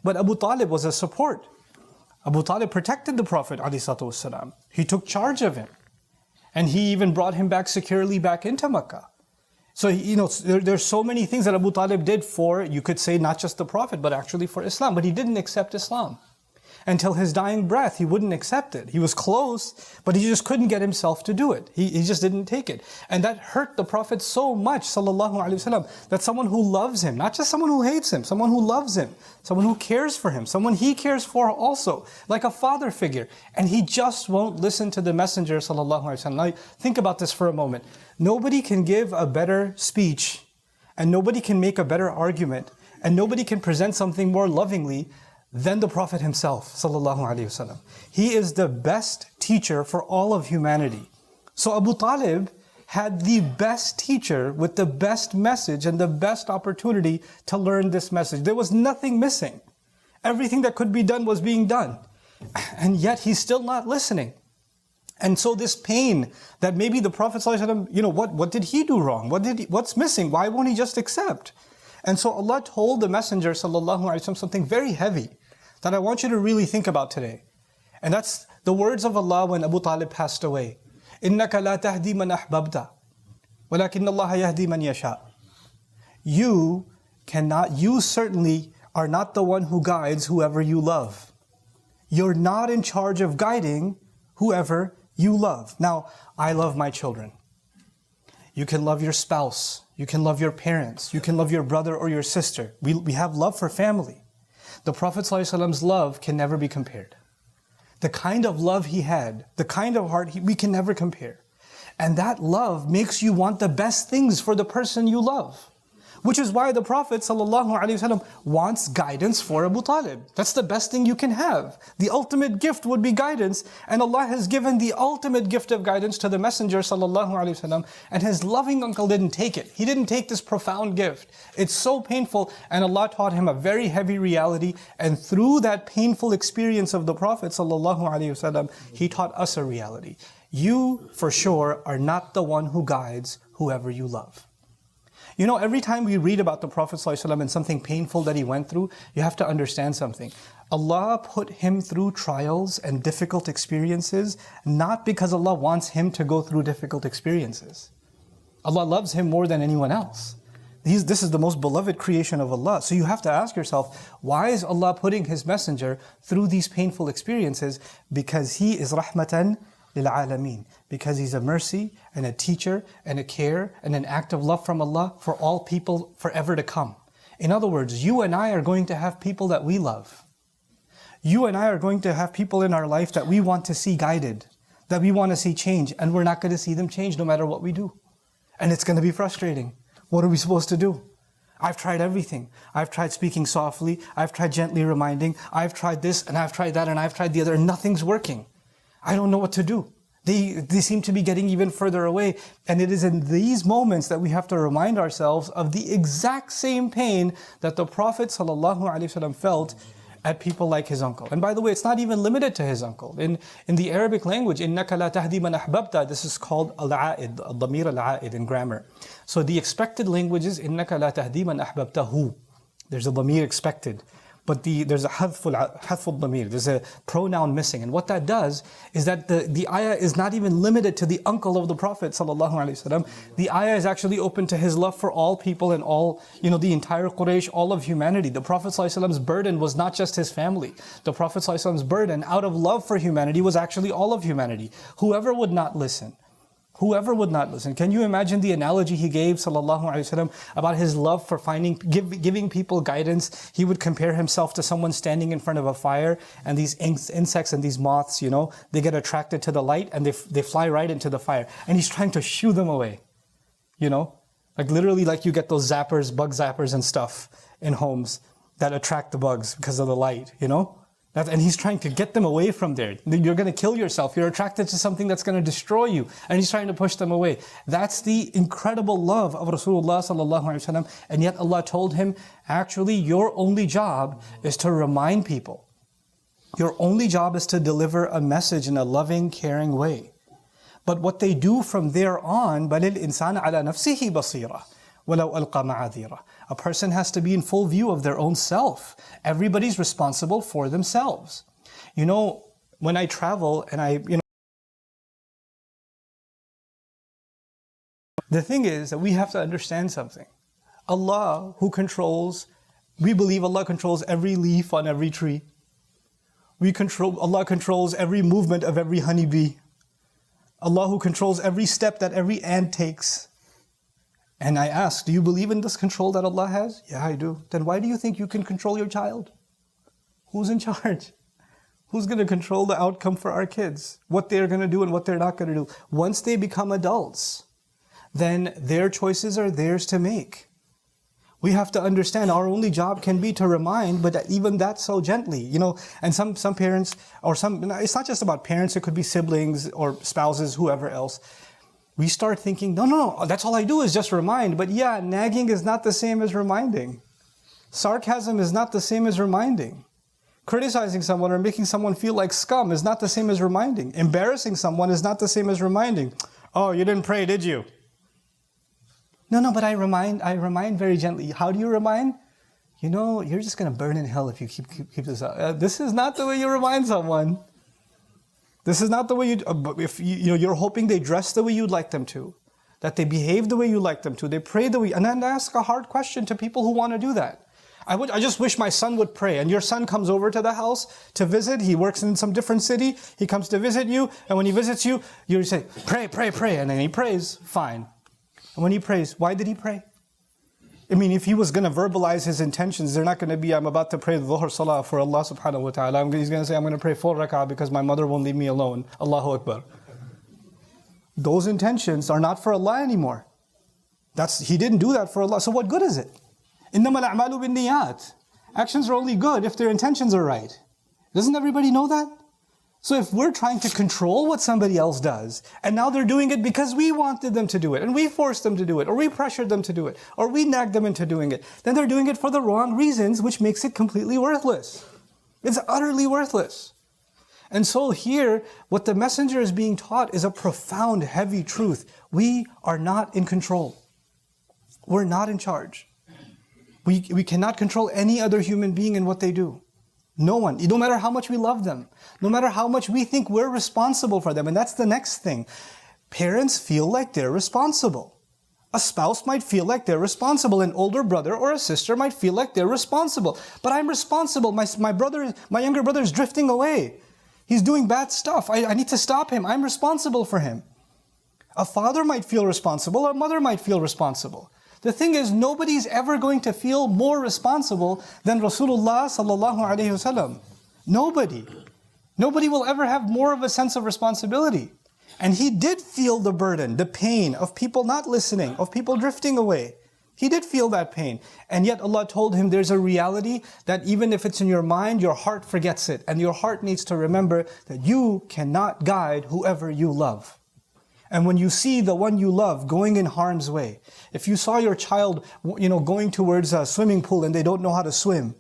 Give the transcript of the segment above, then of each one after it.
But Abu Talib was a support. Abu Talib protected the Prophet ﷺ. He took charge of him. And he even brought him back securely back into Makkah. So, there's so many things that Abu Talib did for, you could say, not just the Prophet, but actually for Islam. But he didn't accept Islam. Until his dying breath, he wouldn't accept it. He was close, but he just couldn't get himself to do it. He just didn't take it. And that hurt the Prophet so much, sallallahu alaihi wasallam, that someone who loves him, not just someone who hates him, someone who loves him, someone who cares for him, someone he cares for also, like a father figure. And he just won't listen to the Messenger, sallallahu alaihi wasallam. Now, think about this for a moment. Nobody can give a better speech, and nobody can make a better argument, and nobody can present something more lovingly than the Prophet himself, sallallahu alaihi wasallam. He is the best teacher for all of humanity. So Abu Talib had the best teacher with the best message and the best opportunity to learn this message. There was nothing missing. Everything that could be done was being done. And yet he's still not listening. And so this pain that maybe the Prophet sallallahu alaihi wasallam, what did he do wrong? What's missing? Why won't he just accept? And so Allah told the Messenger sallallahu alaihi wasallam something very heavy that I want you to really think about today. And that's the words of Allah when Abu Talib passed away. إِنَّكَ لَا تَهْدِي مَنْ أَحْبَبْتَ وَلَكِنَّ اللَّهَ يَهْدِي مَنْ يَشَاءُ. You certainly are not the one who guides whoever you love. You're not in charge of guiding whoever you love. Now, I love my children. You can love your spouse. You can love your parents. You can love your brother or your sister. We have love for family. The Prophet ﷺ's love can never be compared. The kind of love he had, the kind of heart, we can never compare. And that love makes you want the best things for the person you love. Which is why the Prophet ﷺ wants guidance for Abu Talib. That's the best thing you can have. The ultimate gift would be guidance. And Allah has given the ultimate gift of guidance to the Messenger ﷺ. And his loving uncle didn't take it. He didn't take this profound gift. It's so painful. And Allah taught him a very heavy reality. And through that painful experience of the Prophet ﷺ, he taught us a reality. You, for sure, are not the one who guides whoever you love. Every time we read about the Prophet ﷺ and something painful that he went through, you have to understand something. Allah put him through trials and difficult experiences, not because Allah wants him to go through difficult experiences. Allah loves him more than anyone else. This is the most beloved creation of Allah. So you have to ask yourself, why is Allah putting His Messenger through these painful experiences? Because he is rahmatan للعالمين, because he's a mercy and a teacher and a care and an act of love from Allah for all people forever to come. In other words, you and I are going to have people that we love. You and I are going to have people in our life that we want to see guided, that we want to see change, and we're not going to see them change no matter what we do. And it's going to be frustrating. What are we supposed to do? I've tried everything. I've tried speaking softly, I've tried gently reminding, I've tried this and I've tried that and I've tried the other, and nothing's working. I don't know what to do. They seem to be getting even further away. And it is in these moments that we have to remind ourselves of the exact same pain that the Prophet ﷺ felt at people like his uncle. And by the way, it's not even limited to his uncle. In the Arabic language, إِنَّكَ لَا تَهْدِي مَنْ أَحْبَبْتَ, this is called al-a'id, al-damir al-a'id in grammar. So the expected language is إِنَّكَ لَا تَهْدِي مَنْ أَحْبَبْتَهُ. There's a damir expected. But there's a hadful damir, there's a pronoun missing. And what that does is that the ayah is not even limited to the uncle of the Prophet ﷺ. The ayah is actually open to his love for all people and all, the entire Quraysh, all of humanity. The Prophet ﷺ's burden was not just his family. The Prophet ﷺ's burden out of love for humanity was actually all of humanity. Whoever would not listen. Whoever would not listen. Can you imagine the analogy he gave, sallallahu alaihi wasallam, about his love for giving people guidance? He would compare himself to someone standing in front of a fire, and these insects and these moths, they get attracted to the light and they fly right into the fire. And he's trying to shoo them away. Like literally like you get those zappers, bug zappers and stuff in homes that attract the bugs because of the light, And he's trying to get them away from there. You're going to kill yourself. You're attracted to something that's going to destroy you. And he's trying to push them away. That's the incredible love of Rasulullah sallallahu alaihi wasallam. And yet Allah told him, actually, your only job is to remind people. Your only job is to deliver a message in a loving, caring way. But what they do from there on, بَلِ الْإِنسَانَ عَلَى نَفْسِهِ بَصِيرًا. وَلَوْ أَلْقَى مَعَاذِيرَهُ. A person has to be in full view of their own self. Everybody's responsible for themselves. You know, when I travel and the thing is that we have to understand something. Allah we believe Allah controls every leaf on every tree. Allah controls every movement of every honeybee. Allah who controls every step that every ant takes. And I ask, do you believe in this control that Allah has? Yeah, I do. Then why do you think you can control your child? Who's in charge? Who's going to control the outcome for our kids? What they're going to do and what they're not going to do. Once they become adults, then their choices are theirs to make. We have to understand our only job can be to remind, but even that so gently, and some parents, it's not just about parents, it could be siblings or spouses, whoever else. We start thinking, no, that's all I do is just remind. But yeah, nagging is not the same as reminding. Sarcasm is not the same as reminding. Criticizing someone or making someone feel like scum is not the same as reminding. Embarrassing someone is not the same as reminding. Oh, you didn't pray, did you? No, but I remind very gently. How do you remind? You're just going to burn in hell if you keep this up. This is not the way you remind someone. This is not the way you're hoping they dress the way you'd like them to, that they behave the way you like them to, they pray the way, and then ask a hard question to people who want to do that. I just wish my son would pray, and your son comes over to the house to visit. He works in some different city. He comes to visit you, and when he visits you, you say, pray, and then he prays, fine. And when he prays, why did he pray? I mean, if he was going to verbalize his intentions, they're not going to be, I'm about to pray the Dhuhr Salah for Allah subhanahu wa ta'ala. He's going to say, I'm going to pray 4 rak'ah because my mother won't leave me alone. Allahu Akbar. Those intentions are not for Allah anymore. He didn't do that for Allah. So what good is it? إِنَّمَا الْأَعْمَالُ بِالنِّيَّاتِ. Actions are only good if their intentions are right. Doesn't everybody know that? So if we're trying to control what somebody else does, and now they're doing it because we wanted them to do it, and we forced them to do it, or we pressured them to do it, or we nagged them into doing it, then they're doing it for the wrong reasons, which makes it completely worthless. It's utterly worthless. And so here, what the messenger is being taught is a profound, heavy truth. We are not in control. We're not in charge. We cannot control any other human being in what they do. No one, no matter how much we love them, no matter how much we think we're responsible for them. And that's the next thing. Parents feel like they're responsible. A spouse might feel like they're responsible. An older brother or a sister might feel like they're responsible. But I'm responsible. My younger brother is drifting away. He's doing bad stuff. I need to stop him. I'm responsible for him. A father might feel responsible. A mother might feel responsible. The thing is, nobody's ever going to feel more responsible than Rasulullah sallallahu alaihi wasallam. Nobody. Nobody will ever have more of a sense of responsibility. And he did feel the burden, the pain of people not listening, of people drifting away. He did feel that pain. And yet Allah told him there's a reality that even if it's in your mind, your heart forgets it. And your heart needs to remember that you cannot guide whoever you love. And when you see the one you love going in harm's way, if you saw your child, going towards a swimming pool and they don't know how to swim,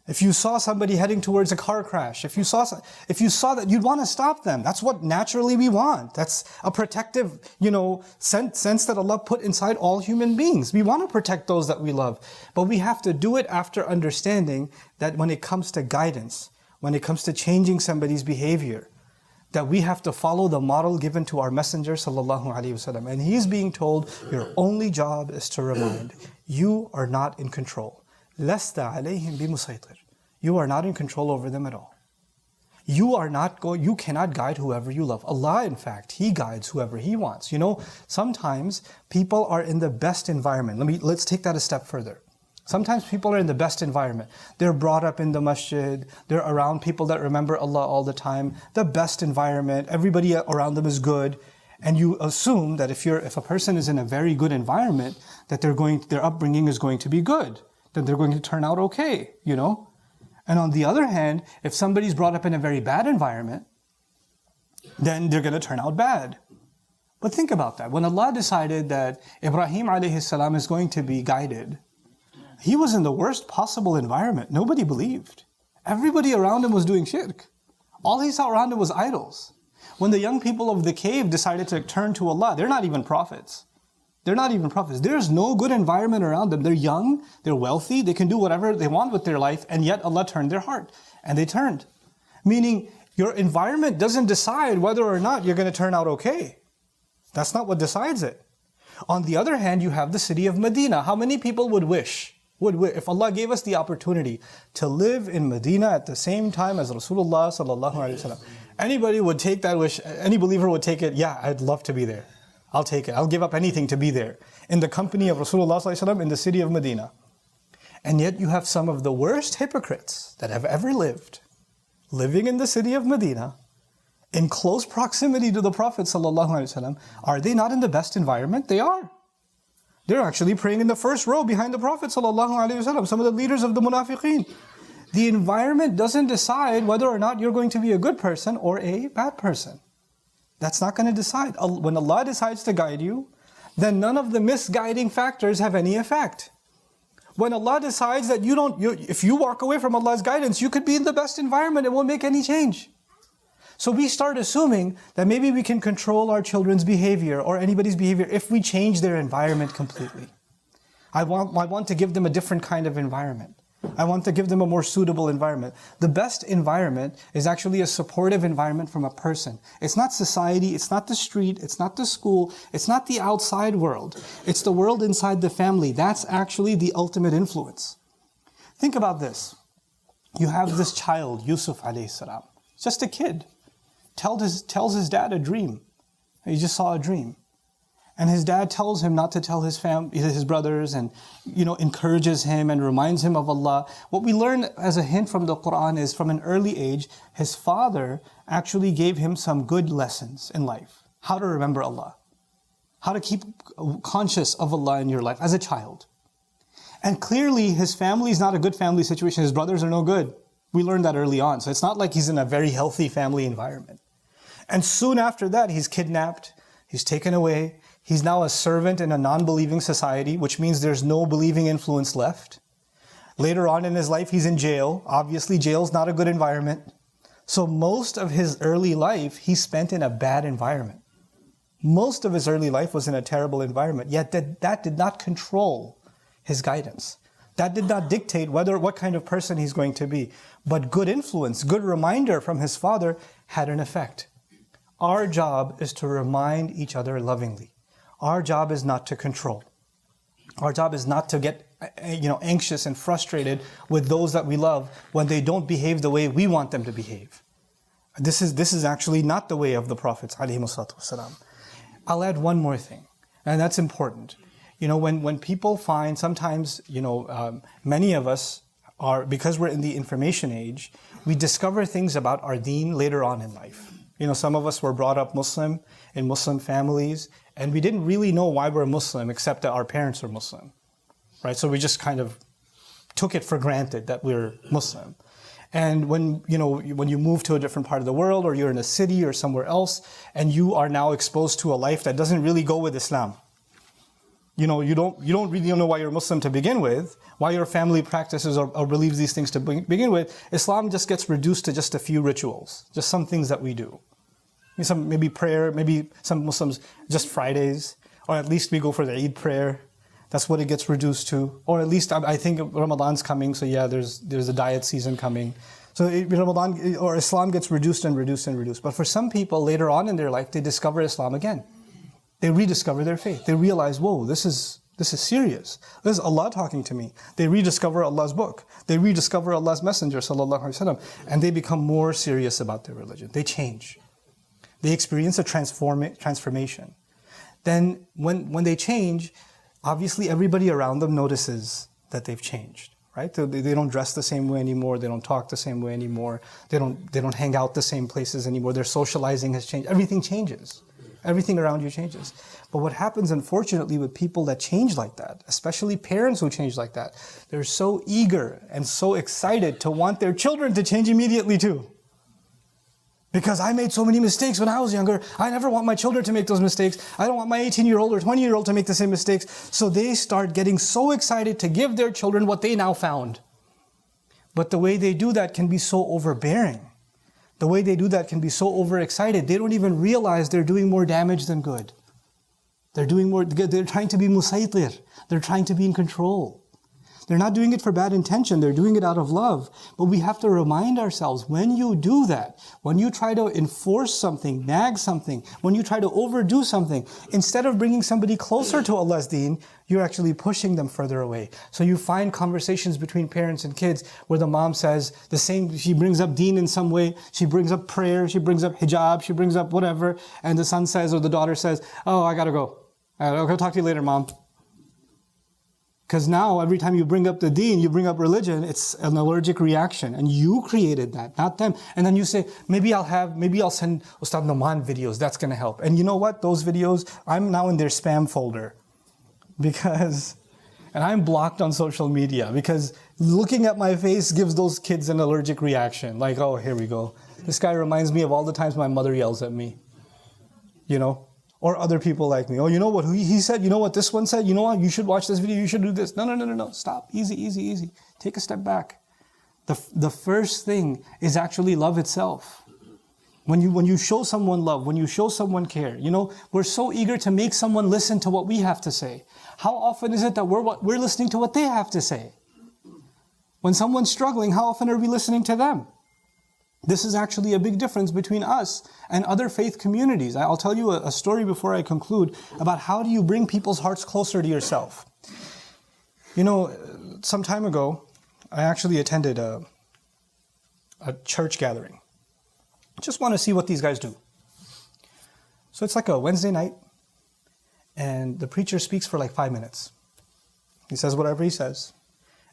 if you saw somebody heading towards a car crash, if you saw that, you'd want to stop them. That's what naturally we want. That's a protective, sense that Allah put inside all human beings. We want to protect those that we love. But we have to do it after understanding that when it comes to guidance, when it comes to changing somebody's behavior, that we have to follow the model given to our Messenger sallallahu alaihi wasallam. And he's being told, your only job is to remind. You are not in control. لَسْتَ عَلَيْهِمْ بِمُسَيْطِرٍ. You are not in control over them at all. You cannot guide whoever you love. Allah, in fact, He guides whoever He wants. Sometimes people are in the best environment. Let's take that a step further. Sometimes people are in the best environment. They're brought up in the masjid. They're around people that remember Allah all the time. The best environment. Everybody around them is good. And you assume that if a person is in a very good environment, that their upbringing is going to be good. That they're going to turn out okay, And on the other hand, if somebody's brought up in a very bad environment, then they're going to turn out bad. But think about that. When Allah decided that Ibrahim alayhi salam is going to be guided, he was in the worst possible environment. Nobody believed. Everybody around him was doing shirk. All he saw around him was idols. When the young people of the cave decided to turn to Allah, they're not even prophets. They're not even prophets. There's no good environment around them. They're young, they're wealthy, they can do whatever they want with their life, and yet Allah turned their heart. And they turned. Meaning, your environment doesn't decide whether or not you're going to turn out okay. That's not what decides it. On the other hand, you have the city of Medina. How many people would wish, if Allah gave us the opportunity to live in Medina at the same time as Rasulullah sallallahu alaihi wasallam? Anybody would take that wish, any believer would take it, yeah, I'd love to be there. I'll take it. I'll give up anything to be there. In the company of Rasulullah sallallahu alaihi wasallam in the city of Medina. And yet you have some of the worst hypocrites that have ever lived, living in the city of Medina, in close proximity to the Prophet ﷺ. Are they not in the best environment? They are. They're actually praying in the first row behind the Prophet ﷺ, some of the leaders of the munafiqeen. The environment doesn't decide whether or not you're going to be a good person or a bad person. That's not going to decide. When Allah decides to guide you, then none of the misguiding factors have any effect. When Allah decides that if you walk away from Allah's guidance, you could be in the best environment, it won't make any change. So we start assuming that maybe we can control our children's behavior or anybody's behavior if we change their environment completely. I want to give them a different kind of environment. I want to give them a more suitable environment. The best environment is actually a supportive environment from a person. It's not society, it's not the street, it's not the school, it's not the outside world. It's the world inside the family. That's actually the ultimate influence. Think about this. You have this child, Yusuf alayhi salam, just a kid. Tells his dad a dream. He just saw a dream. And his dad tells him not to tell his brothers, and encourages him and reminds him of Allah. What we learn as a hint from the Quran is from an early age, his father actually gave him some good lessons in life. How to remember Allah. How to keep conscious of Allah in your life as a child. And clearly his family is not a good family situation. His brothers are no good. We learned that early on. So it's not like he's in a very healthy family environment. And soon after that, he's kidnapped, he's taken away, he's now a servant in a non-believing society, which means there's no believing influence left. Later on in his life, he's in jail. Obviously, jail's not a good environment. So most of his early life, he spent in a bad environment. Most of his early life was in a terrible environment, yet that did not control his guidance. That did not dictate what kind of person he's going to be. But good influence, good reminder from his father had an effect. Our job is to remind each other lovingly. Our job is not to control. Our job is not to get anxious and frustrated with those that we love when they don't behave the way we want them to behave. This is actually not the way of the Prophets ﷺ. I'll add one more thing, and that's important. When people find, sometimes, many of us are, because we're in the information age, we discover things about our deen later on in life. Some of us were brought up Muslim, in Muslim families, and we didn't really know why we're Muslim except that our parents are Muslim, right? So we just kind of took it for granted that we're Muslim. And when you move to a different part of the world, or you're in a city or somewhere else, and you are now exposed to a life that doesn't really go with Islam. You don't really know why you're Muslim to begin with, why your family practices or believes these things to begin with. Islam just gets reduced to just a few rituals, just some things that we do. Maybe prayer, maybe some Muslims just Fridays, or at least we go for the Eid prayer. That's what it gets reduced to. Or at least I think Ramadan's coming, so yeah, there's a diet season coming. So Ramadan or Islam gets reduced and reduced and reduced. But for some people later on in their life, they discover Islam again. They rediscover their faith. They realize, whoa, this is serious. This is Allah talking to me. They rediscover Allah's book. They rediscover Allah's Messenger, sallallahu alaihi wasallam, and they become more serious about their religion. They change. They experience a transformation. Then when they change, obviously everybody around them notices that they've changed, right? They don't dress the same way anymore. They don't talk the same way anymore. They don't hang out the same places anymore. Their socializing has changed. Everything changes. Everything around you changes. But what happens, unfortunately, with people that change like that, especially parents who change like that, they're so eager and so excited to want their children to change immediately too. Because I made so many mistakes when I was younger, I never want my children to make those mistakes. I don't want my 18-year-old or 20-year-old to make the same mistakes. So they start getting so excited to give their children what they now found. But the way they do that can be so overbearing. The way they do that can be so overexcited, they don't even realize they're doing more damage than good. They're doing more, they're trying to be musaytir. They're trying to be in control. They're not doing it for bad intention. They're doing it out of love. But we have to remind ourselves, when you do that, when you try to enforce something, nag something, when you try to overdo something, instead of bringing somebody closer to Allah's deen, you're actually pushing them further away. So you find conversations between parents and kids where the mom says the same, she brings up deen in some way, she brings up prayer, she brings up hijab, she brings up whatever, and the son says or the daughter says, oh, I gotta go. I'll talk to you later, mom. Because now, every time you bring up the deen, you bring up religion, it's an allergic reaction. And you created that, not them. And then you say, maybe I'll send Ustad Noman videos, that's going to help. And you know what? Those videos, I'm now in their spam folder. And I'm blocked on social media because looking at my face gives those kids an allergic reaction. Like, oh, here we go. This guy reminds me of all the times my mother yells at me. You know? Or other people like me. Oh, you know what he said? You know what this one said? You know what? You should watch this video. You should do this. No. Stop. Easy. Take a step back. The first thing is actually love itself. When you show someone love, when you show someone care, we're so eager to make someone listen to what we have to say. How often is it that we're listening to what they have to say? When someone's struggling, how often are we listening to them? This is actually a big difference between us and other faith communities. I'll tell you a story before I conclude about how do you bring people's hearts closer to yourself. Some time ago, I actually attended a church gathering. Just want to see what these guys do. So it's like a Wednesday night, and the preacher speaks for like 5 minutes. He says whatever he says.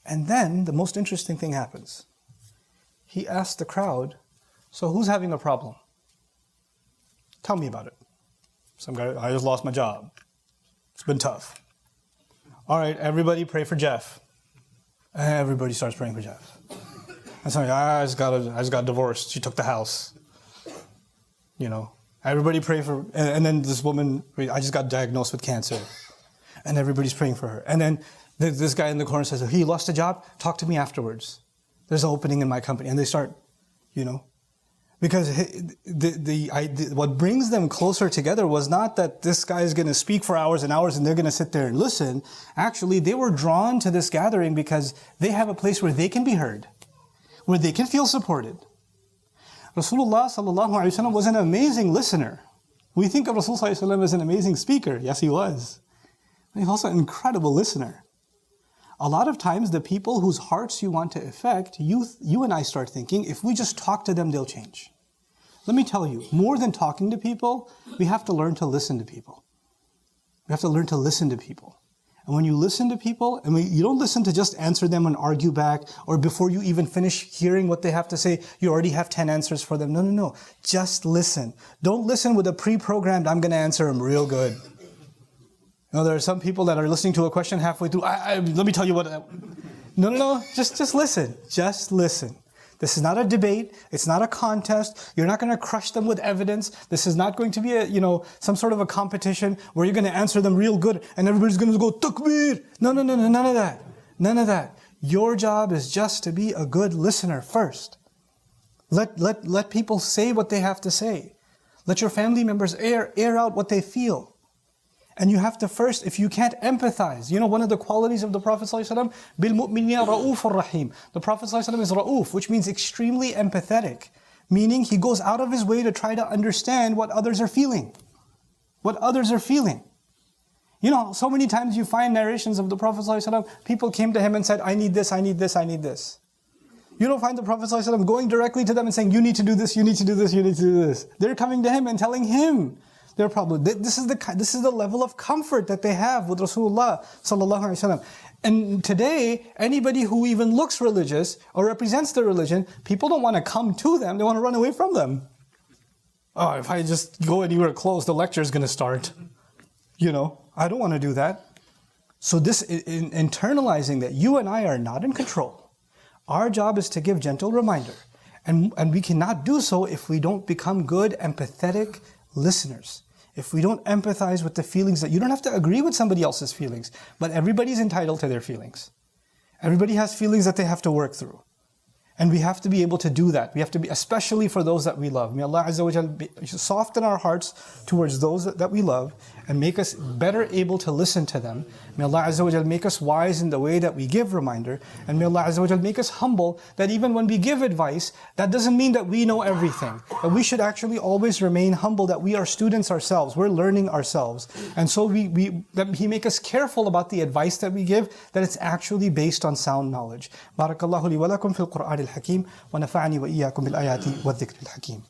And then the most interesting thing happens. He asked the crowd, so who's having a problem? Tell me about it. Some guy, I just lost my job. It's been tough. All right, everybody pray for Jeff. And everybody starts praying for Jeff. And somebody, I just got divorced. She took the house. Everybody pray for, and then this woman, I just got diagnosed with cancer. And everybody's praying for her. And then this guy in the corner says, he lost a job? Talk to me afterwards. There's an opening in my company. And they start, because what brings them closer together was not that this guy is going to speak for hours and hours and they're going to sit there and listen. Actually, they were drawn to this gathering because they have a place where they can be heard, where they can feel supported. Rasulullah sallallahu alaihi wasallam was an amazing listener. We think of Rasulullah sallallahu alaihi wasallam as an amazing speaker. Yes, he was. But he's also an incredible listener. A lot of times, the people whose hearts you want to affect, you and I start thinking, if we just talk to them, they'll change. Let me tell you, more than talking to people, we have to learn to listen to people. We have to learn to listen to people. And when you listen to people, you don't listen to just answer them and argue back, or before you even finish hearing what they have to say, you already have 10 answers for them. No. Just listen. Don't listen with a pre-programmed, I'm going to answer them real good. There are some people that are listening to a question halfway through. Let me tell you what. No. Just listen. Just listen. This is not a debate. It's not a contest. You're not going to crush them with evidence. This is not going to be some sort of a competition where you're going to answer them real good and everybody's going to go takbir. No. None of that. None of that. Your job is just to be a good listener first. Let people say what they have to say. Let your family members air out what they feel. And you have to first, if you can't empathize, one of the qualities of the Prophet ﷺ, بِالْمُؤْمِنِينَ رَؤُوفٌ رَحِيمٌ. The Prophet ﷺ is ra'uf, which means extremely empathetic. Meaning he goes out of his way to try to understand what others are feeling. What others are feeling. So many times you find narrations of the Prophet ﷺ, people came to him and said, I need this, I need this, I need this. You don't find the Prophet ﷺ going directly to them and saying, you need to do this, you need to do this, you need to do this. They're coming to him and telling him their problem. This is the level of comfort that they have with Rasulullah sallallahu alaihi wasallam. And today, anybody who even looks religious or represents the religion, people don't want to come to them, they want to run away from them. Oh, if I just go anywhere close, the lecture is going to start. I don't want to do that. So this, internalizing that you and I are not in control. Our job is to give gentle reminder. And we cannot do so if we don't become good, empathetic listeners. If we don't empathize with the feelings that you don't have to agree with somebody else's feelings, but everybody's entitled to their feelings. Everybody has feelings that they have to work through. And we have to be able to do that. We have to be, especially for those that we love. May Allah Azza wa Jal soften our hearts towards those that we love and make us better able to listen to them. May Allah Azza wa Jal make us wise in the way that we give reminder. And may Allah Azza wa Jal make us humble that even when we give advice, that doesn't mean that we know everything. But we should actually always remain humble that we are students ourselves. We're learning ourselves. And so that He make us careful about the advice that we give, that it's actually based on sound knowledge. Barakallahu li wa lakum fil Qur'an al-Hakim wa nafa'ani wa iyyakum bil ayati wa dhikr al-Hakim.